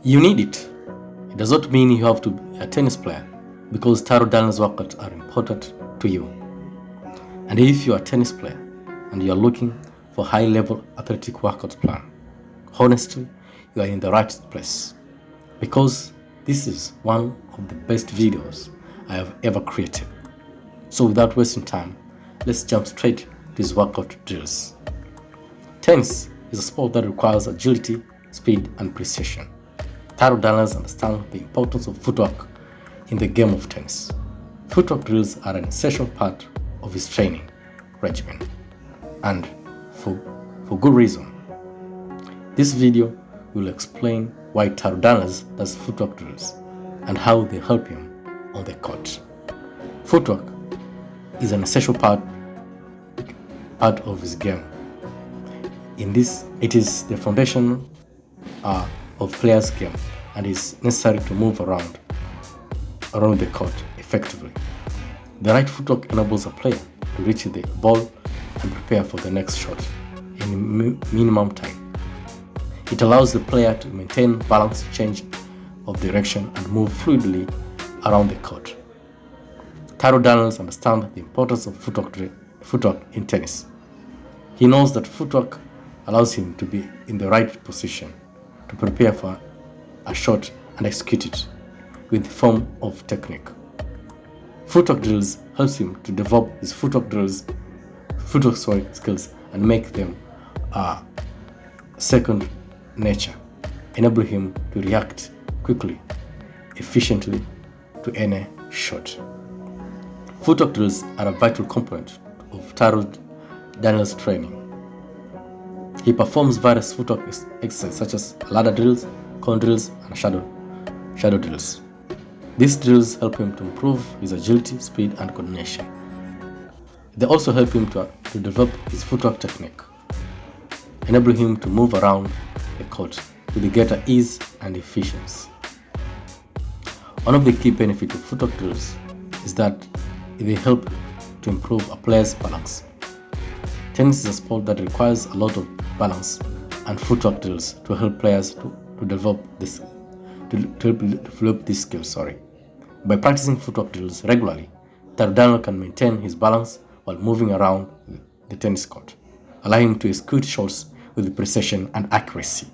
You need it. It does not mean you have to be a tennis player, because Taro Daniel's workouts are important to you. And if you are a tennis player and you are looking for high-level athletic workout plan, honestly, you are in the right place, because this is one of the best videos I have ever created. So without wasting time, let's jump straight to these workout drills. Tennis is a sport that requires agility, speed, and precision. Taro Daniel understands the importance of footwork in the game of tennis. Footwork drills are an essential part of his training regimen, and for good reason. This video will explain why Taro Daniel does footwork drills and how they help him on the court. Footwork is an essential part of his game. In this, it is the foundation of players' game and is necessary to move around the court effectively. The right footwork enables a player to reach the ball and prepare for the next shot in minimum time. It allows the player to maintain balance, change of direction, and move fluidly around the court. Taro Daniel understands the importance of footwork in tennis. He knows that footwork allows him to be in the right position to prepare for a shot and execute it with the form of technique. Footwork drills helps him to develop his footwork skills and make them second nature, enable him to react quickly, efficiently to any shot. Footwork drills are a vital component of Taro Daniel's training. He performs various footwork exercises such as ladder drills, cone drills, and shadow drills. These drills help him to improve his agility, speed, and coordination. They also help him to develop his footwork technique, enabling him to move around the court with greater ease and efficiency. One of the key benefits of footwork drills is that they help to improve a player's balance. Tennis is a sport that requires a lot of balance, and footwork drills to help players to develop this skills. By practicing footwork drills regularly, Taro Daniel can maintain his balance while moving around the tennis court, allowing him to execute shots with precision and accuracy.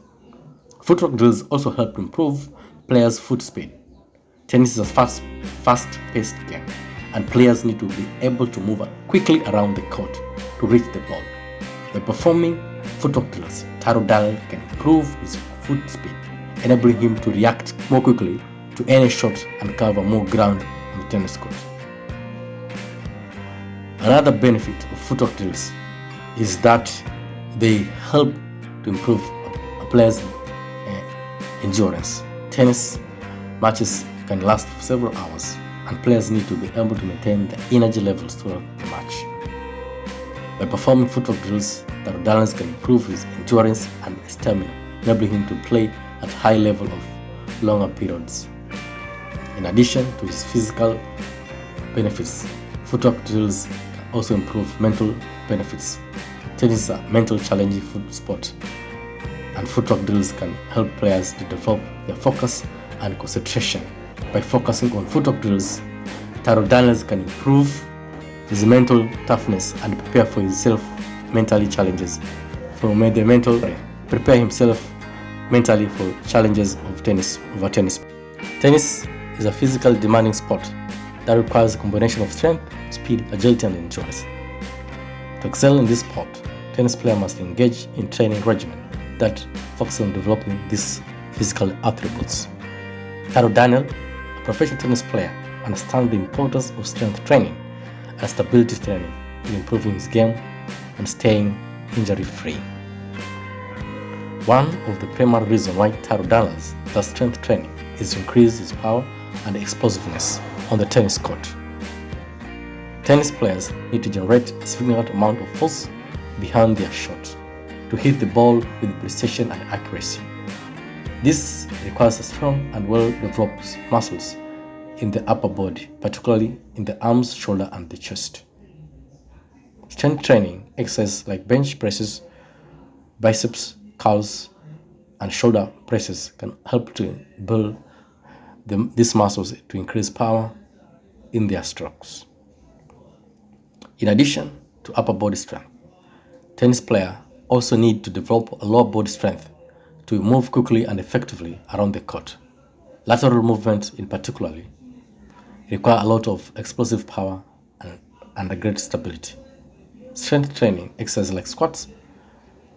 Footwork drills also help improve players' foot speed. Tennis is a fast-paced game, and players need to be able to move quickly around the court to reach the ball. By performing footwork drills, Taro Daniel can improve his foot speed, enabling him to react more quickly to any shot and cover more ground on the tennis court. Another benefit of footwork drills is that they help to improve a player's endurance. Tennis matches can last for several hours, and players need to be able to maintain their energy levels throughout the match. By performing footwork drills, Taro Daniel can improve his endurance and stamina, enabling him to play at high level of longer periods. In addition to his physical benefits, footwork drills also improve mental benefits. Tennis is a mental challenging sport, and footwork drills can help players to develop their focus and concentration. By focusing on footwork drills, Taro Daniel can improve his mental toughness and prepare for himself mentally challenges prepare himself mentally for challenges of tennis. Tennis is a physically demanding sport that requires a combination of strength, speed, agility, and endurance. To excel in this sport, tennis players must engage in training regimen that focus on developing these physical attributes. Taro Daniel, a professional tennis player, understands the importance of strength training and stability training in improving his game and staying injury-free. One of the primary reasons why Taro Daniel does strength training is to increase his power and explosiveness on the tennis court. Tennis players need to generate a significant amount of force behind their shot to hit the ball with precision and accuracy. This requires a strong and well-developed muscles in the upper body, particularly in the arms, shoulder, and the chest. Strength training exercises like bench presses, biceps curls, and shoulder presses can help to build these muscles to increase power in their strokes. In addition to upper body strength, tennis players also need to develop a lower body strength to move quickly and effectively around the court. Lateral movement in particular require a lot of explosive power and a great stability. Strength training exercises like squats,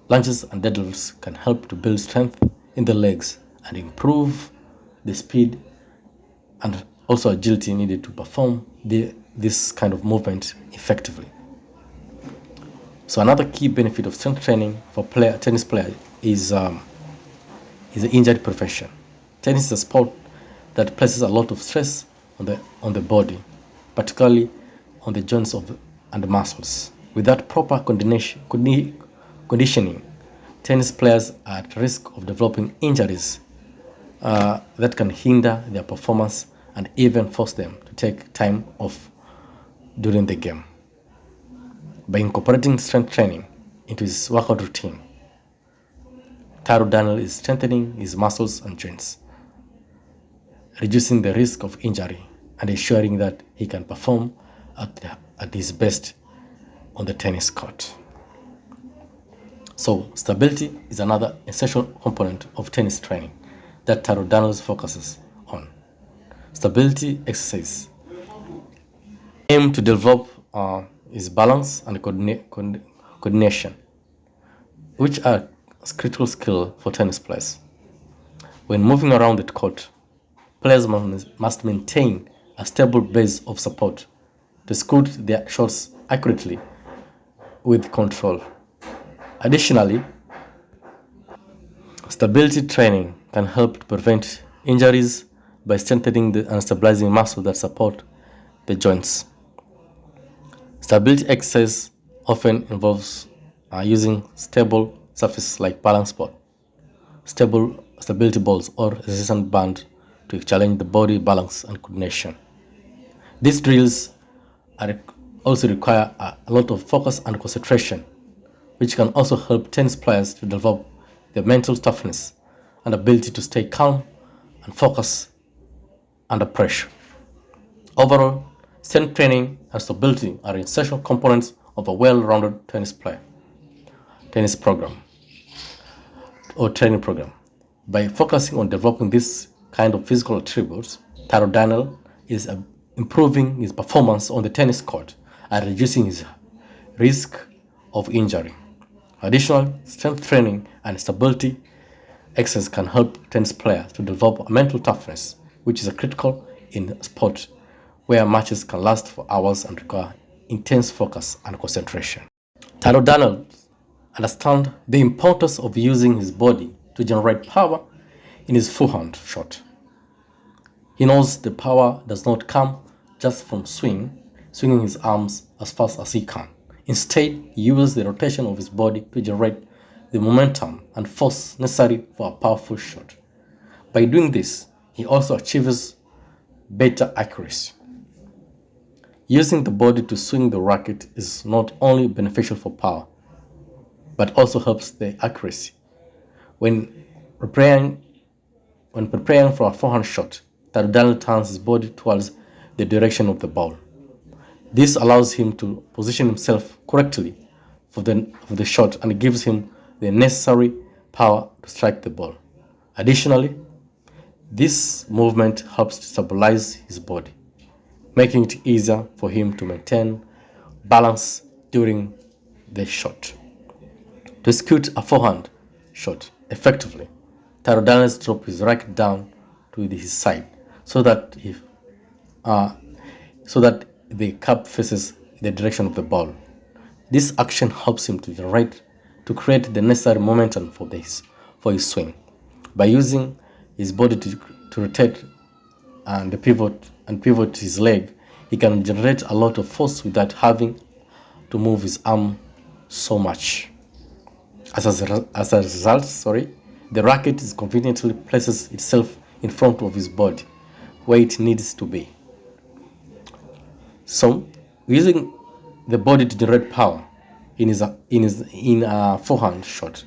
lunges, and deadlifts can help to build strength in the legs and improve the speed and also agility needed to perform this kind of movement effectively. So another key benefit of strength training for tennis player is the injury prevention. Tennis is a sport that places a lot of stress on the body, particularly on the joints and the muscles. Without proper conditioning, tennis players are at risk of developing injuries that can hinder their performance and even force them to take time off during the game. By incorporating strength training into his workout routine, Taro Daniel is strengthening his muscles and joints, reducing the risk of injury and ensuring that he can perform at his best on the tennis court. So, stability is another essential component of tennis training that Taro Daniel focuses on. Stability exercise aim to develop is balance and coordination, which are critical skill for tennis players. When moving around the court, players must maintain a stable base of support to scoot their shots accurately with control. Additionally, stability training can help to prevent injuries by strengthening and stabilizing muscles that support the joints. Stability exercise often involves using stable surfaces like balance board, stability balls, or resistance band to challenge the body balance and coordination. These drills also require a lot of focus and concentration, which can also help tennis players to develop their mental toughness and ability to stay calm and focus under pressure. Overall, strength training and stability are essential components of a well-rounded tennis program or training program. By focusing on developing this kind of physical attributes, Taro Daniel is improving his performance on the tennis court and reducing his risk of injury. Additionally, strength training and stability exercise can help tennis players to develop a mental toughness, which is critical in a sport where matches can last for hours and require intense focus and concentration. Taro Daniel understands the importance of using his body to generate power in his forehand shot. He knows the power does not come just from swinging his arms as fast as he can. Instead, he uses the rotation of his body to generate the momentum and force necessary for a powerful shot. By doing this, he also achieves better accuracy. Using the body to swing the racket is not only beneficial for power, but also helps the accuracy. When preparing for a forehand shot, Taro Daniel turns his body towards the direction of the ball. This allows him to position himself correctly for the shot and gives him the necessary power to strike the ball. Additionally, this movement helps to stabilize his body, making it easier for him to maintain balance during the shot. To execute a forehand shot effectively, Taro Daniel drops his racket down to his side so that the cup faces the direction of the ball. This action helps him to create the necessary momentum for his swing. By using his body to rotate and pivot his leg, he can generate a lot of force without having to move his arm so much. As a result, the racket conveniently places itself in front of his body, where it needs to be. So, using the body to generate power in a forehand shot,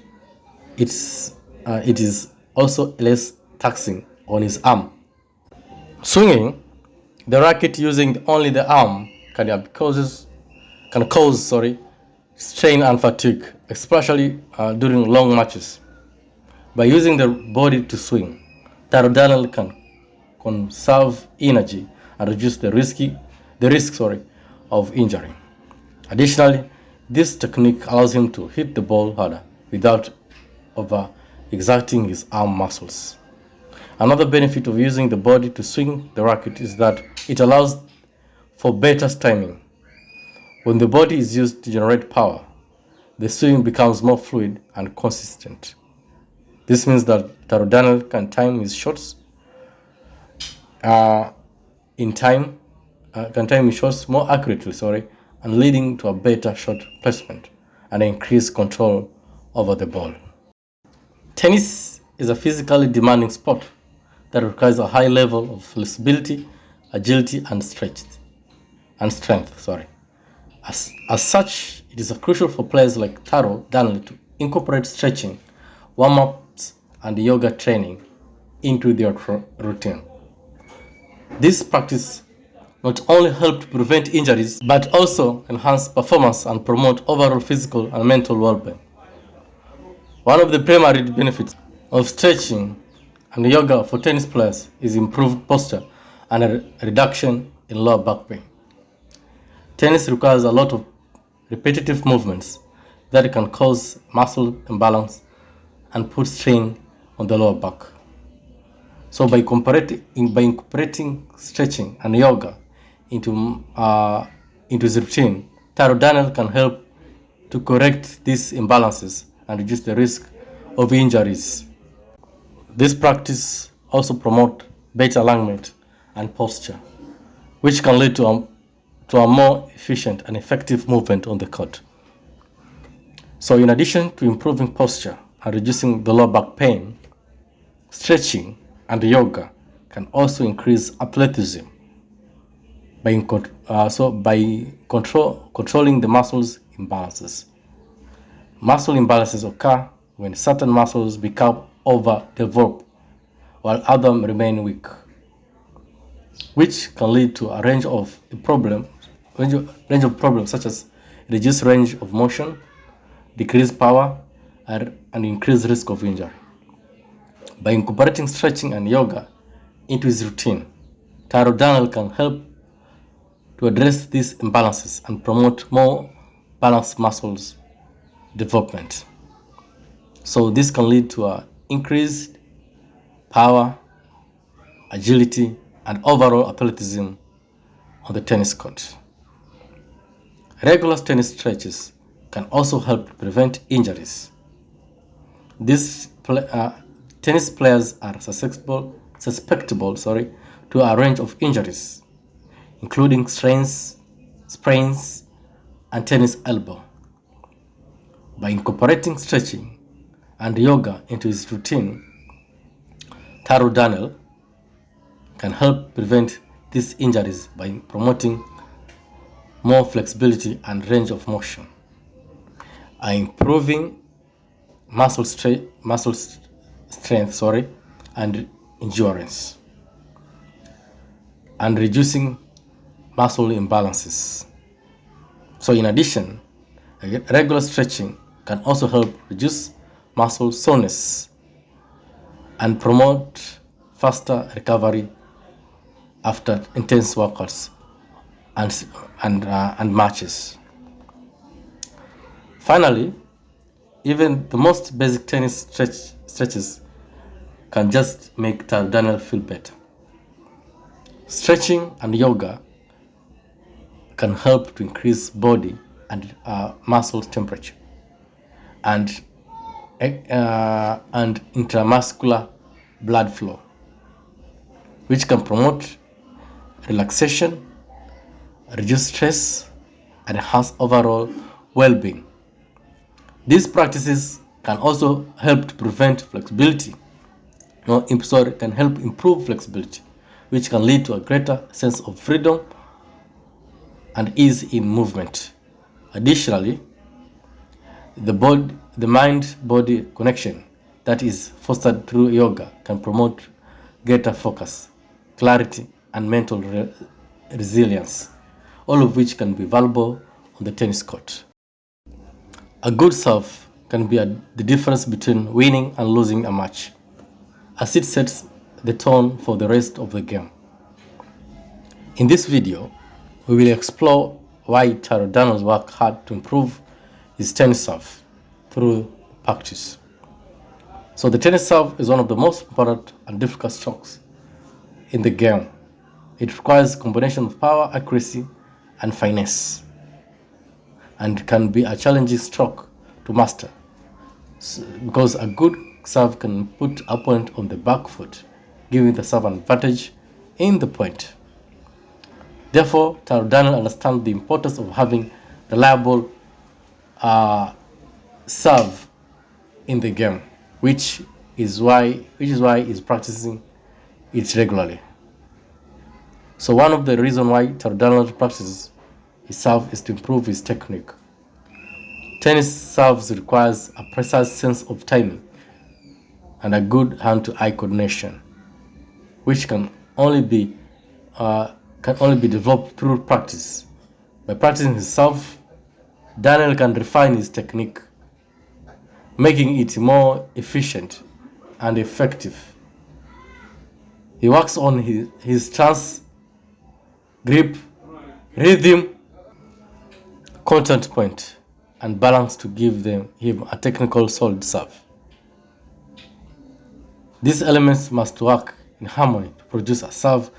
it is also less taxing on his arm. Swinging the racket using only the arm can cause strain and fatigue, especially during long matches. By using the body to swing, Taro Daniel can conserve energy and reduce the risk of injury. Additionally, this technique allows him to hit the ball harder without over-exerting his arm muscles. Another benefit of using the body to swing the racket is that it allows for better timing. When the body is used to generate power, the swing becomes more fluid and consistent. This means that Taro Daniel can time his shots more accurately, and leading to a better shot placement and increased control over the ball. Tennis is a physically demanding sport that requires a high level of flexibility, agility, and strength. As such, it is crucial for players like Taro Daniel to incorporate stretching, warm-ups, and yoga training into their routine. This practice not only helps prevent injuries, but also enhance performance and promote overall physical and mental well-being. One of the primary benefits of stretching and yoga for tennis players is improved posture and a reduction in lower back pain. Tennis requires a lot of repetitive movements that can cause muscle imbalance and put strain on the lower back. So by incorporating stretching and yoga into his routine, Taro Daniel can help to correct these imbalances and reduce the risk of injuries. This practice also promotes better alignment and posture, which can lead to a more efficient and effective movement on the court. So in addition to improving posture and reducing the lower back pain, stretching and yoga can also increase athleticism by controlling the muscles imbalances. Muscle imbalances occur when certain muscles become overdeveloped while others remain weak, which can lead to a range of problems such as reduced range of motion, decreased power, and increased risk of injury. By incorporating stretching and yoga into his routine, Taro Daniel can help to address these imbalances and promote more balanced muscles development. So this can lead to increased power, agility, and overall athleticism on the tennis court. Regular tennis stretches can also help prevent injuries. Tennis players are susceptible to a range of injuries, including strains, sprains, and tennis elbow. By incorporating stretching and yoga into his routine, Taro Daniel can help prevent these injuries by promoting more flexibility and range of motion, improving muscle strength and endurance, and reducing muscle imbalances. So in addition, regular stretching can also help reduce muscle soreness and promote faster recovery after intense workouts and matches. Finally, even the most basic tennis stretches can just make Taro Daniel feel better. Stretching and yoga can help to increase body and muscle temperature and intramuscular blood flow, which can promote relaxation, reduce stress, and enhance overall well-being. These practices can also help to prevent flexibility. Can help improve flexibility, which can lead to a greater sense of freedom and ease in movement. Additionally, the mind-body connection that is fostered through yoga can promote greater focus, clarity, and mental resilience, all of which can be valuable on the tennis court. A good serve can be the difference between winning and losing a match, as it sets the tone for the rest of the game. In this video, we will explore why Taro Daniel worked hard to improve his tennis serve through practice. So the tennis serve is one of the most important and difficult strokes in the game. It requires a combination of power, accuracy, and finesse, and can be a challenging stroke to master because a good serve can put opponent on the back foot, giving the serve an advantage in the point. Therefore, Taro Daniel understands the importance of having reliable serve in the game, which is why he's practicing it regularly. So one of the reasons why Taro Daniel practices his serve is to improve his technique. Tennis serves requires a precise sense of timing and a good hand-to-eye coordination, which can only be developed through practice. By practicing his serve, Daniel can refine his technique, making it more efficient and effective. He works on his stance, grip, rhythm, contact point, and balance to give him a technical solid serve. These elements must work in harmony to produce a serve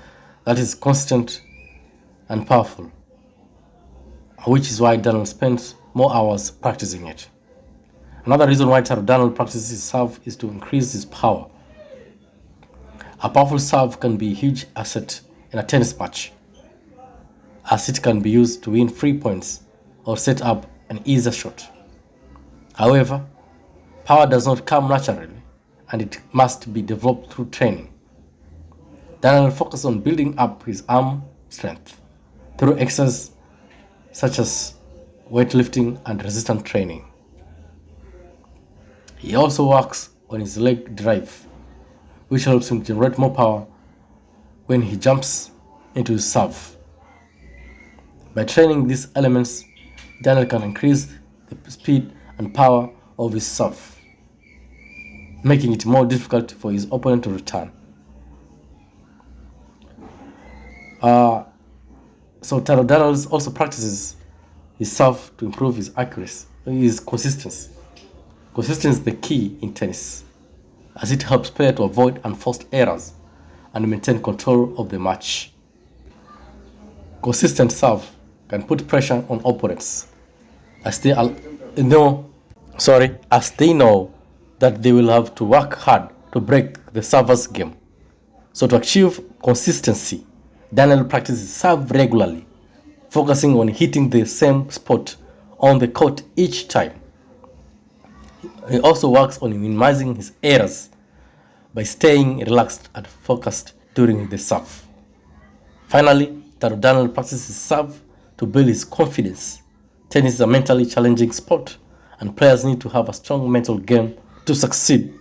that is consistent and powerful, which is why Daniel spends more hours practicing it. Another reason why Taro Daniel practices his serve is to increase his power. A powerful serve can be a huge asset in a tennis match, as it can be used to win free points or set up an easier shot. However, power does not come naturally, and it must be developed through training. Daniel focuses on building up his arm strength through exercises such as weightlifting and resistance training. He also works on his leg drive, which helps him generate more power when he jumps into his serve. By training these elements, Daniel can increase the speed and power of his serve, making it more difficult for his opponent to return. So Taro Daniel also practices his serve to improve his accuracy, his consistency. Consistency is the key in tennis, as it helps players to avoid unforced errors and maintain control of the match. Consistent serve can put pressure on opponents, as they know that they will have to work hard to break the server's game. So to achieve consistency, Daniel practices serve regularly, focusing on hitting the same spot on the court each time. He also works on minimizing his errors by staying relaxed and focused during the serve. Finally, Taro Daniel practices serve to build his confidence. Tennis is a mentally challenging sport, and players need to have a strong mental game to succeed.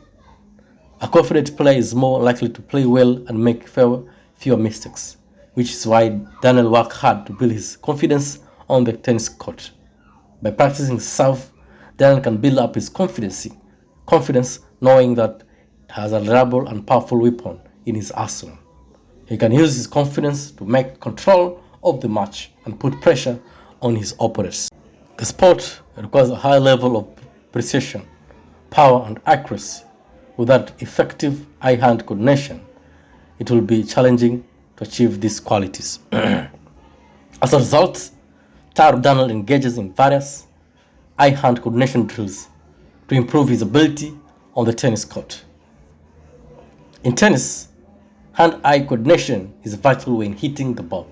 A confident player is more likely to play well and make fewer mistakes, which is why Daniel worked hard to build his confidence on the tennis court. By practicing serve, Daniel can build up his confidence knowing that he has a reliable and powerful weapon in his arsenal. He can use his confidence to make control of the match and put pressure on his opponents. The sport requires a high level of precision, power, and accuracy. Without effective eye-hand coordination, it will be challenging to achieve these qualities. As a result, Taro Daniel engages in various eye-hand coordination drills to improve his ability on the tennis court. In tennis, hand-eye coordination is vital when hitting the ball.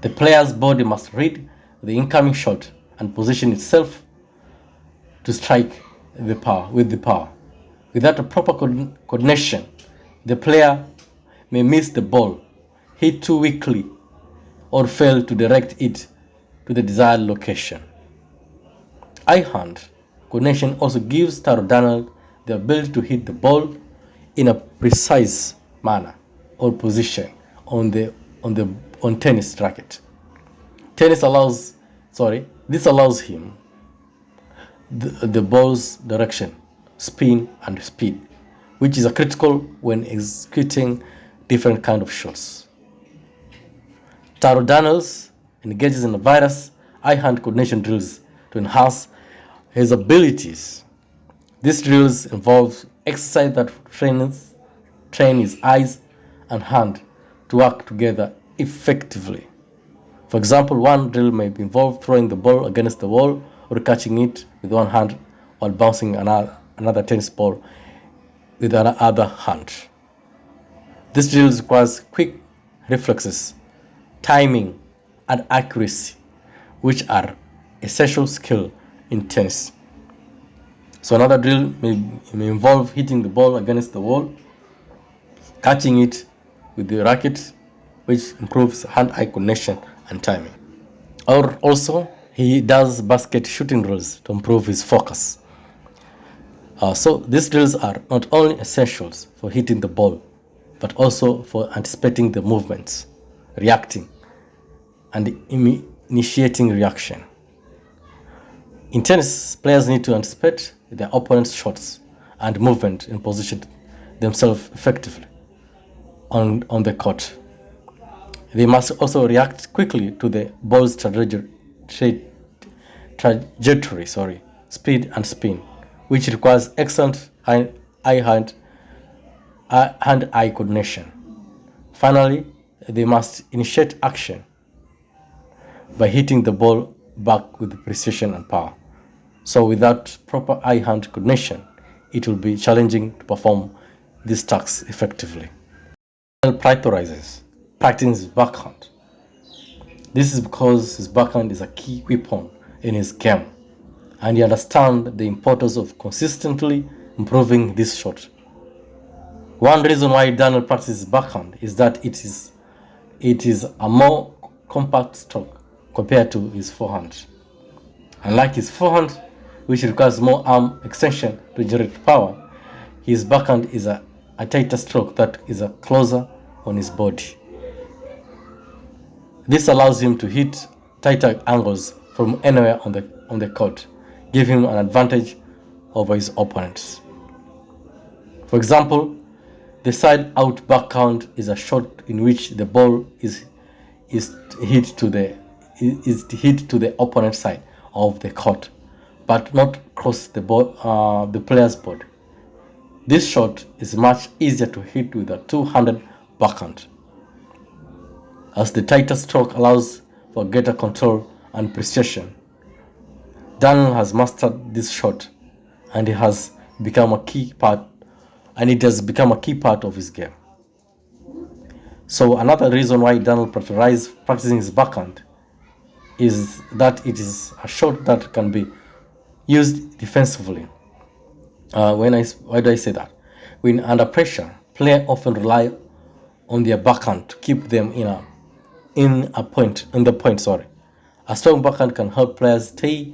The player's body must read the incoming shot and position itself to strike with the power. Without a proper coordination, the player may miss the ball, hit too weakly, or fail to direct it to the desired location. Eye-hand coordination also gives Taro Daniel the the ability to hit the ball in a precise manner or position on tennis racket. This allows him the ball's direction, spin, and speed, which is critical when executing different kind of shots. Taro Daniels engages in various eye-hand coordination drills to enhance his abilities. These drills involve exercise that train his eyes and hand to work together effectively. For example, one drill may involve throwing the ball against the wall or catching it with one hand while bouncing another tennis ball with another hand. This drill requires quick reflexes, timing, and accuracy, which are essential skill in tennis. So another drill may involve hitting the ball against the wall, catching it with the racket, which improves hand-eye coordination and timing. Or also, he does basket shooting drills to improve his focus. So these drills are not only essentials for hitting the ball, but also for anticipating the movements, reacting, and initiating reaction. In tennis, players need to anticipate their opponent's shots and movement and position themselves effectively on the court. They must also react quickly to the ball's trajectory, speed and spin, which requires excellent hand-eye coordination. Finally, they must initiate action by hitting the ball back with precision and power. So without proper eye-hand coordination, it will be challenging to perform these tasks effectively. Prioritizes practicing his backhand. This is because his backhand is a key weapon in his game, and he understands the importance of consistently improving this shot. One reason why Daniel practices backhand is that it is a more compact stroke compared to his forehand. Unlike his forehand, which requires more arm extension to generate power, his backhand is a tighter stroke that is closer on his body. This allows him to hit tighter angles from anywhere on the court, giving him an advantage over his opponents. For example, the side-out backhand is a shot in which the ball is hit to the opponent's side of the court, but not across the player's body. This shot is much easier to hit with a two-handed backhand, as the tighter stroke allows for greater control and precision. Daniel has mastered this shot, and it has become a key part of his game. So another reason why Daniel prioritizes practicing his backhand is that it is a shot that can be used defensively. Why do I say that? When under pressure, players often rely on their backhand to keep them in the point. A strong backhand can help players stay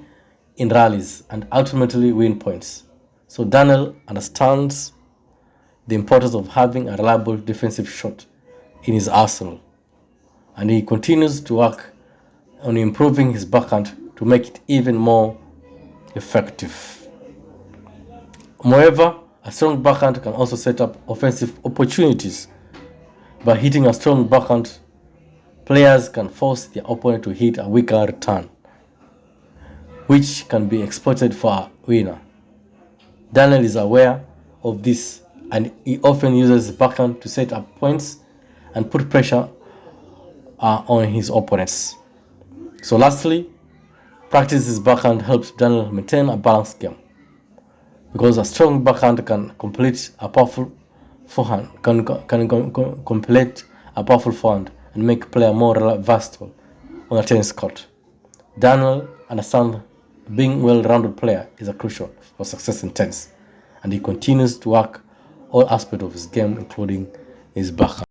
in rallies and ultimately win points. So Daniel understands the importance of having a reliable defensive shot in his arsenal, and he continues to work on improving his backhand to make it even more effective. Moreover, a strong backhand can also set up offensive opportunities. By hitting a strong backhand, players can force their opponent to hit a weaker return, which can be exploited for a winner. Daniel is aware of this, and he often uses backhand to set up points and put pressure on his opponents. So lastly, practice his backhand helps Daniel maintain a balanced game, because a strong backhand can complete a powerful forehand, and make player more versatile on a tennis court. Daniel understands being a well-rounded player is crucial for success in tennis, and he continues to work all aspects of his game, including his backhand.